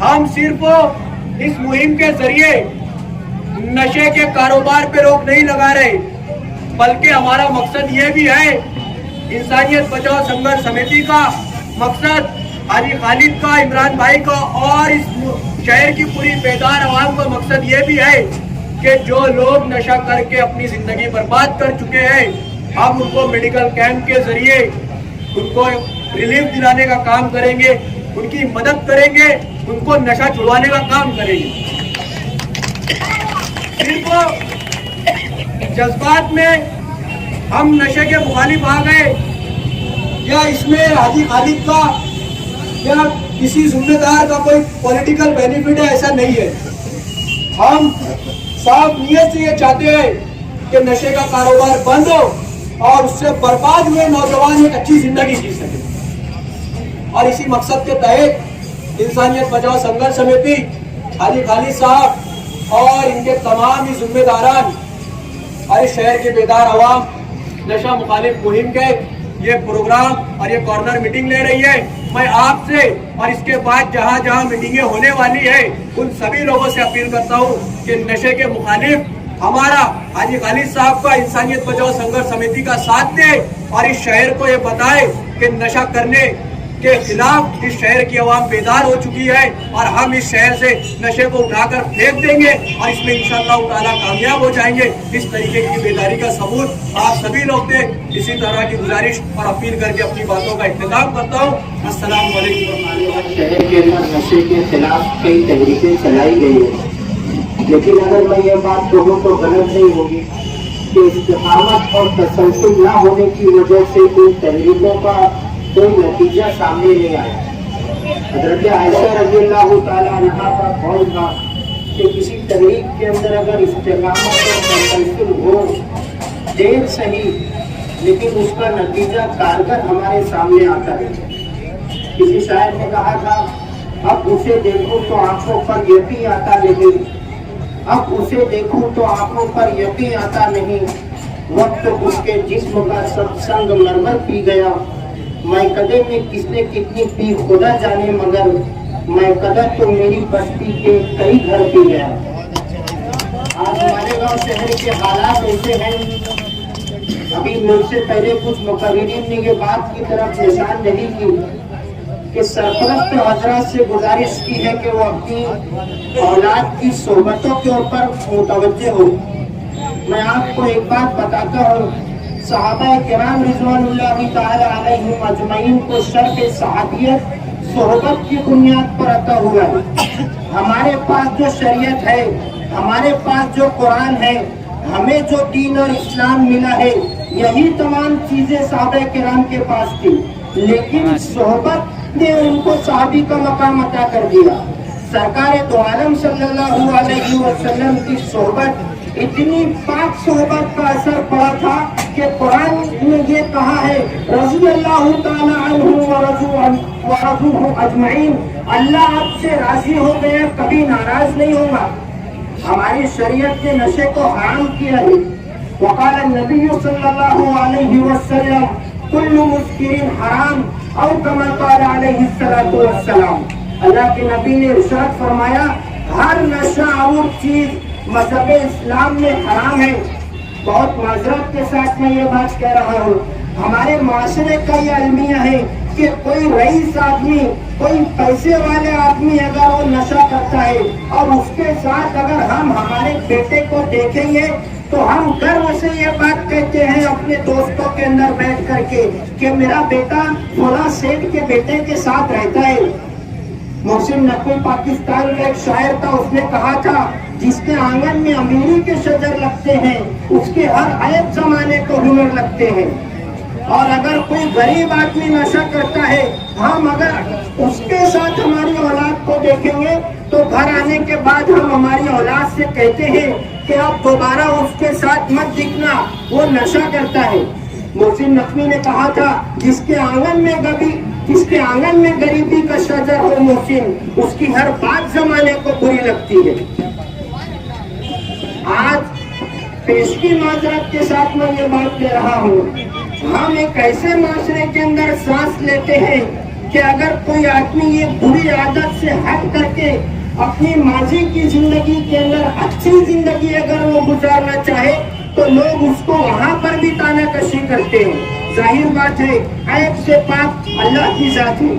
ہم صرف اس مہم کے ذریعے نشے کے کاروبار پہ روک نہیں لگا رہے، بلکہ ہمارا مقصد یہ بھی ہے، انسانیت بچاؤ سنگھرش سمیتی کا مقصد، حاجی خالد کا، عمران بھائی کا اور اس شہر کی پوری بیدار عوام کا مقصد یہ بھی ہے کہ جو لوگ نشہ کر کے اپنی زندگی برباد کر چکے ہیں، ہم ان کو میڈیکل کیمپ کے ذریعے ان کو ریلیف دلانے کا کام کریں گے، ان کی مدد کریں گے، ان کو نشہ چھڑوانے کا کام کریں گے. صرف جذبات میں ہم نشے کے مخالف آ گئے یا اس میں حاجی خالد کا یا کسی ذمہ دار کا کوئی پولیٹیکل بینیفٹ ہے، ایسا نہیں ہے. ہم صاف نیت سے یہ چاہتے ہیں کہ نشے کا کاروبار بند ہو اور اس سے برباد ہوئے نوجوان ایک اچھی زندگی جی سکے. اور اسی مقصد کے تحت انسانیت بچاؤ سنگھرش سمیتی، حاجی خالد صاحب اور ان کے تمام ہی ذمہ داران اور اس شہر کے بیدار عوام نشہ مخالف مہم کے یہ پروگرام اور یہ کارنر میٹنگ لے رہی ہے. میں آپ سے اور اس کے بعد جہاں جہاں میٹنگیں ہونے والی ہے ان سبھی لوگوں سے اپیل کرتا ہوں کہ نشے کے مخالف ہمارا حاجی خالد صاحب کا انسانیت بچاؤ سنگھرش سمیتی کا ساتھ دے اور اس شہر کو یہ بتائے کہ نشہ کرنے کے خلاف اس شہر کی عوام بیدار ہو چکی ہے اور ہم اس شہر سے نشے کو اٹھا کر پھینک دیں گے اور اس میں انشاءاللہ تعالیٰ کامیاب ہو جائیں گے. اس طریقے کی بیداری کا ثبوت آپ سبھی لوگ دیں. اسی طرح کی گزارش اور اپیل کر کے اپنی باتوں کا اختتام کرتا ہوں. السلام علیکم. شہر کے اندر نشے کے خلاف کئی تحریکیں چلائی گئی ہیں، لیکن اگر میں یہ بات کہوں تو غلط نہیں ہوگی کہ استقامت اور تسلسل نہ ہونے کی وجہ سے ان تحریکوں کا کوئی نتیجہ سامنے نہیں آیا. حضرت عائشہ رضی اللہ تعالیٰ عنہا کا قول تھا کہ کسی تحریک کے اندر اگر استقامت اور تسلسل ہو، دیر صحیح لیکن اس کا نتیجہ کارگر ہمارے سامنے آتا ہے. کسی شاعر نے کہا تھا، اب اسے دیکھوں تو آنکھوں پر یقین آتا نہیں، اب اسے دیکھوں تو آنکھوں پر یقین آتا نہیں، وقت اس کے جسم کا سب سنگ مرمر پی گیا، میں قدر میں کس نے کتنی پی خدا جانے، مگر میں قدر تو میری بستی کے کئی گھر پی گیا. آج ہمارے گاؤں شہر کے حالات ایسے ہیں. ابھی مجھ سے پہلے کچھ مقررین نے یہ بات کی طرف نشان نہیں کی کہ سرپرست حضرات سے گزارش کی ہے کہ وہ اپنی اولاد کی صحبتوں کے اوپر متوجہ ہو. میں آپ کو ایک بات بتاتا ہوں، صحابہ کرام رضوان اللہ تعالی علیہم اجمعین کو شرف صحابیت صحبت کی بنیاد پر عطا ہوا ہے. ہمارے پاس جو شریعت ہے، ہمارے پاس جو قرآن ہے، ہمیں جو دین اور اسلام ملا ہے، یہی تمام چیزیں صحابہ کرام کے پاس تھی، لیکن صحبت نے ان کو صحابی کا مقام عطا کر دیا. سرکار دو عالم صلی اللہ علیہ وسلم کی صحبت اتنی پاک صحبت کا اثر پڑا تھا کہ قرآن نے یہ کہا ہے، رضی اللہ تعالی عنہ ورضوہ اجمعین، اللہ آپ سے راضی ہو گیا، کبھی ناراض نہیں ہوگا. ہماری شریعت نے نشے کو حرام کیا ہے. وقال النبی صلی اللہ علیہ وسلم کل مسکر حرام او کما قال علیہ الصلوۃ والسلام. اللہ کے نبی نے ارشاد فرمایا، ہر نشہ اور چیز مذہب اسلام میں حرام ہے. بہت معذرت کے ساتھ میں یہ بات کہہ رہا ہوں، ہمارے معاشرے کا یہ المیہ ہے کہ کوئی رئیس آدمی، کوئی پیسے والے آدمی اگر وہ نشہ کرتا ہے اور اس کے ساتھ اگر ہم ہمارے بیٹے کو دیکھیں گے تو ہم گرو سے یہ بات کہتے ہیں اپنے دوستوں کے اندر بیٹھ کر کے کہ میرا بیٹا فلاں سیٹھ کے بیٹے کے ساتھ رہتا ہے. محسن نقوی پاکستان کا ایک شاعر تھا، اس نے کہا تھا، جس کے آنگن میں امیری کے شجر لگتے ہیں اس کے ہر عیب زمانے کو ہنر لگتے ہیں. اور اگر کوئی غریب آدمی نشہ کرتا ہے، ہم اگر اس کے ساتھ ہماری اولاد کو دیکھیں گے تو گھر آنے کے بعد ہم ہماری اولاد سے کہتے ہیں کہ آپ دوبارہ اس کے ساتھ مت دکھنا، وہ نشہ کرتا ہے. محسن نقوی نے کہا تھا، جس کے آنگن میں غریبی کا شجر ہو محسن، اس کی ہر بات زمانے کو بری لگتی ہے. آج پیش کی معذرت کے ساتھ میں یہ بات کہہ رہا ہوں، ہم ایک ایسے معاشرے کے اندر سانس لیتے ہیں کہ اگر کوئی آدمی یہ بری عادت سے ہٹ کر کے اپنی ماضی کی زندگی کے اندر اچھی زندگی اگر وہ گزارنا چاہے تو لوگ اس کو وہاں پر بھی تانا کشی کرتے ہیں. ظاہر بات ہے عیب سے پاک اللہ کی ذات ہے.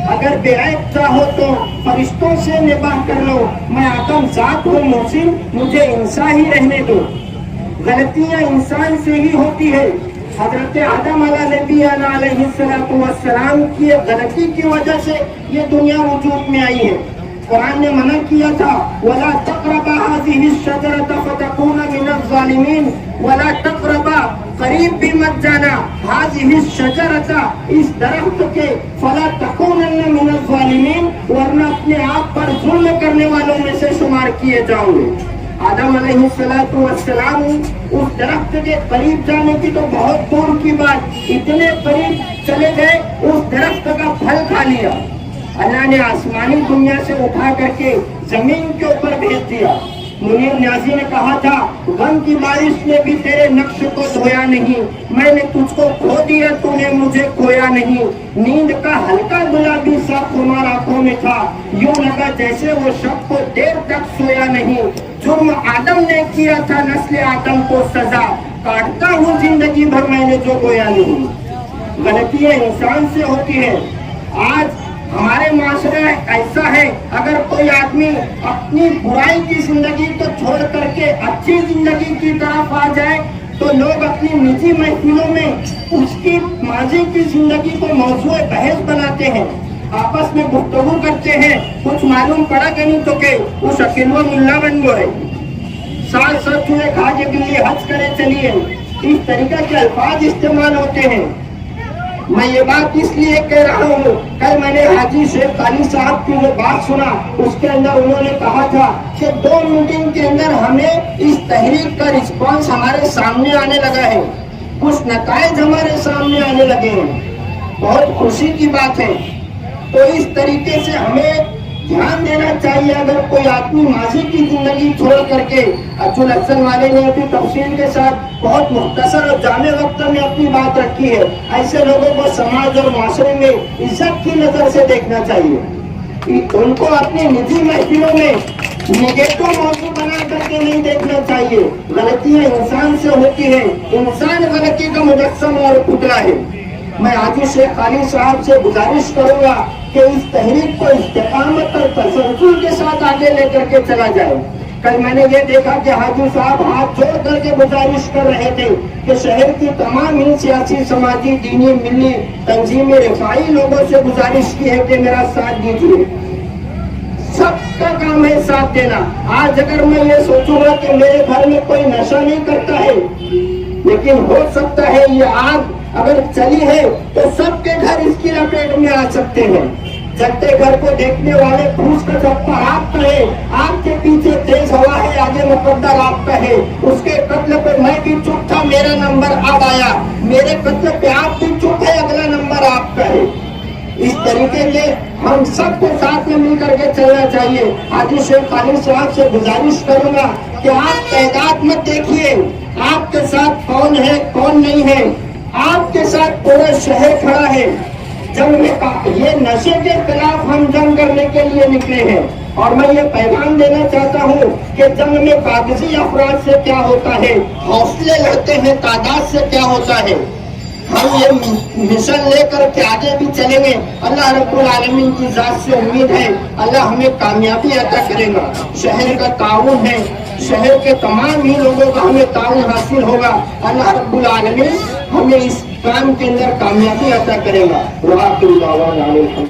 اگر بے عیب چاہو تو فرشتوں سے نباہ کر لو. میں آدم ذات ہوں محسن, مجھے انسان ہی رہنے دو. غلطیاں انسان سے ہی ہوتی ہے. حضرت آدم علیہ السلام کی غلطی کی وجہ سے یہ دنیا وجود میں آئی ہے. قرآن نے منع کیا تھا وَلَا تَقْرَبَا هَذِهِ الشَّجَرَةَ فَتَكُونَ مِنَ الظَّالِمِينَ. وَلَا تَقْرَبَا, قریب بھی مت جانا, هَذِهِ الشَّجَرَةَ, اس درخت کے, فَلَا تَكُونَنَّ مِنَ الظَّالِمِينَ, ورنہ اپنے آپ پر ظلم کرنے والوں میں سے شمار کیے جاؤ گے. آدم علیہ السلام اس درخت کے قریب جانے کی تو بہت دور کی بات, اتنے قریب چلے گئے اس درخت کا پھل کھا لیا. اللہ نے آسمانی دنیا سے اٹھا کر کے زمین کے اوپر بھیج دیا. منیر نیازی نے کہا تھا غم کی بارش نے بھی تیرے نقش کو دھویا نہیں, میں نے تجھ کو کھو دیا تو نے مجھے کھویا نہیں. نیند کا ہلکا گلابی سا خمار آنکھوں میں تھا, یوں لگا جیسے وہ شب کو دیر تک سویا نہیں. جرم آدم نے کیا تھا نسل آدم کو سزا, کاٹتا ہوں زندگی بھر میں نے جو گویا نہیں. غلطیاں انسان سے ہوتی ہیں. آج ہمارے معاشرہ ایسا ہے, اگر کوئی آدمی اپنی برائی کی زندگی کو چھوڑ کر کے اچھی زندگی کی طرف آ جائے تو لوگ اپنی نجی محفلوں میں اس کی ماضی کی زندگی کو موضوع بحث بناتے ہیں, آپس میں گفتگو کرتے ہیں. کچھ معلوم پڑا کہ نہیں تو کہ وہ شکیلو ملا بن گئے, ساتھ ساتھ چوہے کھا کے بلی حج کرے چلیے, اس طریقے کے الفاظ استعمال ہوتے ہیں. میں یہ بات اس لیے کہہ رہا ہوں, کل میں نے حاجی شیخ علی صاحب کی وہ بات سنا, اس کے اندر انہوں نے کہا تھا کہ 2 میٹنگ کے اندر ہمیں اس تحریک کا رسپانس ہمارے سامنے آنے لگا ہے, کچھ نتائج ہمارے سامنے آنے لگے ہیں. بہت خوشی کی بات ہے. تو اس طریقے سے ہمیں دھیان دینا چاہیے. اگر کوئی آدمی ماضی کی زندگی چھوڑ کر کے, اجل حسن والے نے اپنی تفصیل کے ساتھ بہت مختصر اور جامع وقت میں اپنی بات رکھی ہے, ایسے لوگوں کو سماج اور معاشرے میں عزت کی نظر سے دیکھنا چاہیے. ان کو اپنی نجی محفلوں میں نگیٹو موضوع بنا کر کے نہیں دیکھنا چاہیے. غلطیاں انسان سے ہوتی ہیں, انسان غلطی کا مجسم اور پتلا ہے. میں حاجی شیخ علی صاحب سے گزارش کروں گا کہ اس تحریک کو استقامت اور تسلسل کے ساتھ آگے لے کر کے چلا جائے. کل میں نے یہ دیکھا کہ حاجی صاحب ہاتھ جوڑ کر کے گزارش کر رہے تھے کہ شہر کی تمام ہی سیاسی, سماجی, دینی, ملی تنظیم رفائی لوگوں سے گزارش کی ہے کہ میرا ساتھ دیجیے. سب کا کام ہے ساتھ دینا. آج اگر میں یہ سوچوں گا کہ میرے گھر میں کوئی نشہ نہیں کرتا ہے, لیکن ہو سکتا ہے یہ آگ اگر چلی ہے تو سب کے گھر اس کی لپیٹ میں آ سکتے ہیں. جلتے گھر کو دیکھنے والے پھوس کا چپا آپ کا ہے, آپ کے پیچھے تیز ہوا ہے, آگے مقدر آپ کا ہے. اس کے قتل پہ میں بھی چپ تھا, میرا نمبر اب آیا. میرے قتل پہ آپ بھی چپ ہے, اگلا نمبر آپ کا ہے. اس طریقے سے ہم سب کو ساتھ میں مل کر کے چلنا چاہیے. حاجی شیخ علی صاحب سے گزارش کروں گا کہ آپ تعداد مت دیکھیے, آپ کے ساتھ کون ہے کون نہیں ہے, آپ کے ساتھ پورا شہر کھڑا ہے. جنگ میں یہ نشے کے خلاف ہم جنگ کرنے کے لیے نکلے ہیں, اور میں یہ پیغام دینا چاہتا ہوں کہ جنگ میں کاغذی افراد سے کیا ہوتا ہے, حوصلے لڑتے ہیں تعداد سے کیا ہوتا ہے. ہم یہ مشن لے کر کے آگے بھی چلیں گے. اللہ رب العالمین کی ذات سے امید ہے اللہ ہمیں کامیابی عطا کرے گا. شہر کا تعاون ہے, شہر کے تمام ہی لوگوں کا ہمیں تعاون حاصل ہوگا. اللہ رب العالمین ہمیں اس کام کے اندر کامیابی عطا کرے گا.